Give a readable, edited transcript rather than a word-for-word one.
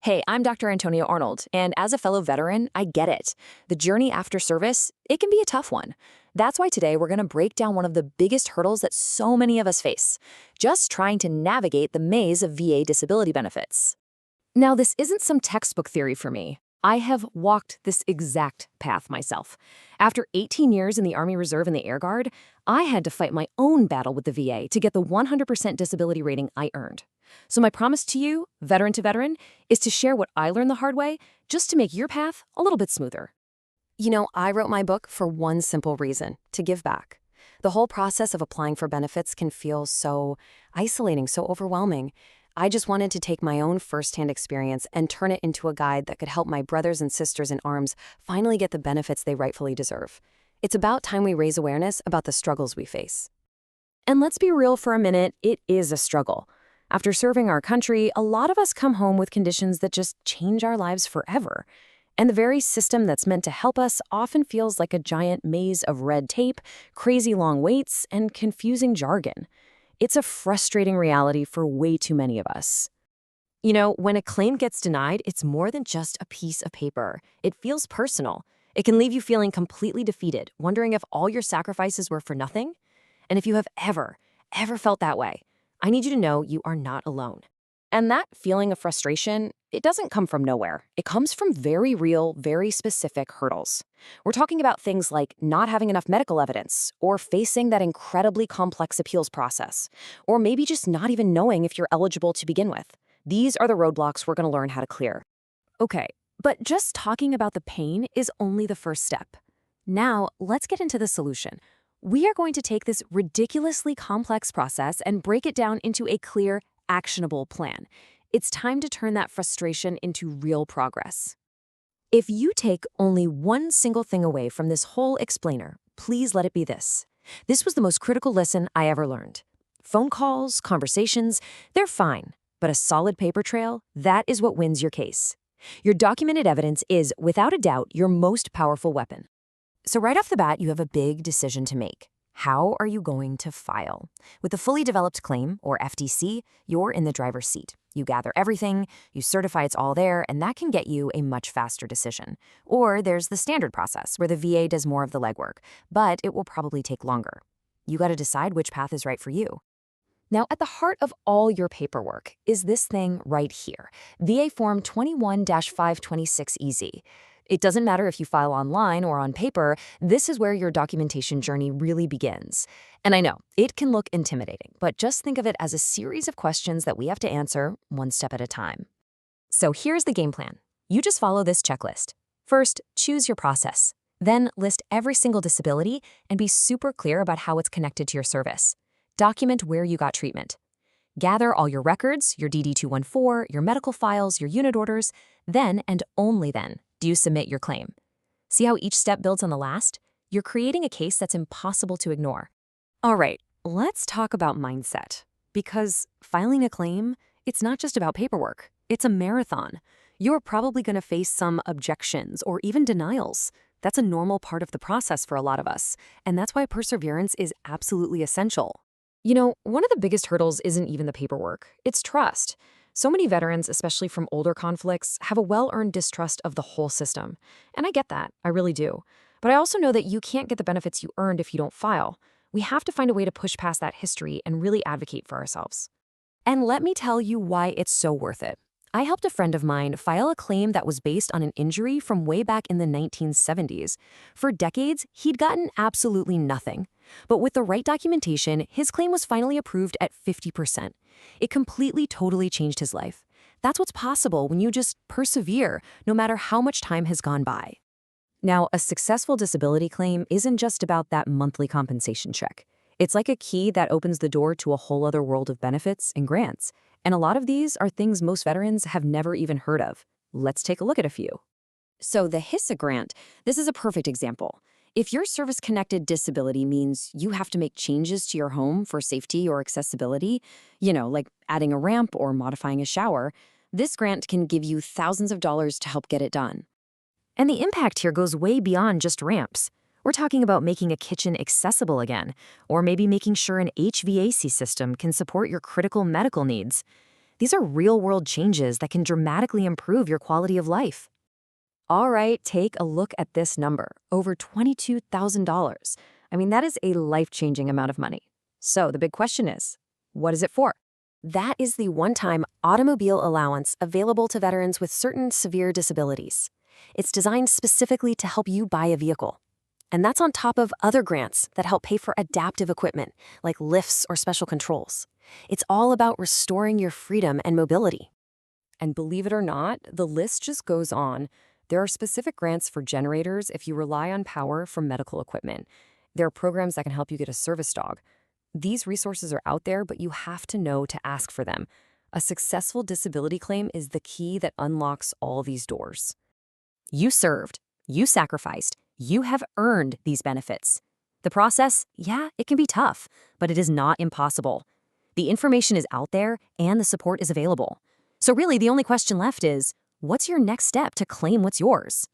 Hey, I'm Dr. Antonio Arnold, and as a fellow veteran, I get it. The journey after service, it can be a tough one. That's why today we're going to break down one of the biggest hurdles that so many of us face, just trying to navigate the maze of VA disability benefits. Now, this isn't some textbook theory for me. I have walked this exact path myself. After 18 years in the Army Reserve and the Air Guard, I had to fight my own battle with the VA to get the 100% disability rating I earned. So my promise to you, veteran to veteran, is to share what I learned the hard way just to make your path a little bit smoother. I wrote my book for one simple reason, to give back. The whole process of applying for benefits can feel so isolating, so overwhelming. I just wanted to take my own firsthand experience and turn it into a guide that could help my brothers and sisters in arms finally get the benefits they rightfully deserve. It's about time we raise awareness about the struggles we face. And let's be real for a minute, it is a struggle. After serving our country, a lot of us come home with conditions that just change our lives forever. And the very system that's meant to help us often feels like a giant maze of red tape, crazy long waits, and confusing jargon. It's a frustrating reality for way too many of us. When a claim gets denied, it's more than just a piece of paper. It feels personal. It can leave you feeling completely defeated, wondering if all your sacrifices were for nothing. And if you have ever felt that way, I need you to know you are not alone. And that feeling of frustration, it doesn't come from nowhere. It comes from very real, very specific hurdles. We're talking about things like not having enough medical evidence, or facing that incredibly complex appeals process, or maybe just not even knowing if you're eligible to begin with. These are the roadblocks we're going to learn how to clear. Okay, but just talking about the pain is only the first step. Now, let's get into the solution. We are going to take this ridiculously complex process and break it down into a clear, actionable plan. It's time to turn that frustration into real progress. If you take only one single thing away from this whole explainer, please let it be this. This was the most critical lesson I ever learned. Phone calls, conversations, they're fine, but a solid paper trail, that is what wins your case. Your documented evidence is, without a doubt, your most powerful weapon. So right off the bat, you have a big decision to make. How are you going to file? With the fully developed claim, or FDC, you're in the driver's seat. You gather everything, you certify it's all there, and that can get you a much faster decision. Or there's the standard process, where the VA does more of the legwork, but it will probably take longer. You got to decide which path is right for you. Now, at the heart of all your paperwork is this thing right here, VA Form 21-526EZ. It doesn't matter if you file online or on paper, this is where your documentation journey really begins. And I know, it can look intimidating, but just think of it as a series of questions that we have to answer one step at a time. So here's the game plan. You just follow this checklist. First, choose your process. Then list every single disability and be super clear about how it's connected to your service. Document where you got treatment. Gather all your records, your DD-214, your medical files, your unit orders. Then, and only then, do you submit your claim. See how each step builds on the last? You're creating a case that's impossible to ignore. All right, let's talk about mindset. Because filing a claim, it's not just about paperwork. It's a marathon. You're probably going to face some objections or even denials. That's a normal part of the process for a lot of us, and that's why perseverance is absolutely essential. One of the biggest hurdles isn't even the paperwork. It's trust. So many veterans, especially from older conflicts, have a well-earned distrust of the whole system. And I get that, I really do. But I also know that you can't get the benefits you earned if you don't file. We have to find a way to push past that history and really advocate for ourselves. And let me tell you why it's so worth it. I helped a friend of mine file a claim that was based on an injury from way back in the 1970s. For decades, he'd gotten absolutely nothing. But with the right documentation, his claim was finally approved at 50%. It completely, totally changed his life. That's what's possible when you just persevere, no matter how much time has gone by. Now, a successful disability claim isn't just about that monthly compensation check. It's like a key that opens the door to a whole other world of benefits and grants. And a lot of these are things most veterans have never even heard of. Let's take a look at a few. So the HISA grant, this is a perfect example. If your service-connected disability means you have to make changes to your home for safety or accessibility, like adding a ramp or modifying a shower, this grant can give you thousands of dollars to help get it done. And the impact here goes way beyond just ramps. We're talking about making a kitchen accessible again, or maybe making sure an HVAC system can support your critical medical needs. These are real-world changes that can dramatically improve your quality of life. All right, take a look at this number, over $22,000. I mean, that is a life-changing amount of money. So the big question is, what is it for? That is the one-time automobile allowance available to veterans with certain severe disabilities. It's designed specifically to help you buy a vehicle. And that's on top of other grants that help pay for adaptive equipment, like lifts or special controls. It's all about restoring your freedom and mobility. And believe it or not, the list just goes on. There are specific grants for generators if you rely on power from medical equipment. There are programs that can help you get a service dog. These resources are out there, but you have to know to ask for them. A successful disability claim is the key that unlocks all these doors. You served, you sacrificed, you have earned these benefits. The process, yeah, it can be tough, but it is not impossible. The information is out there and the support is available. So really, the only question left is, what's your next step to claim what's yours?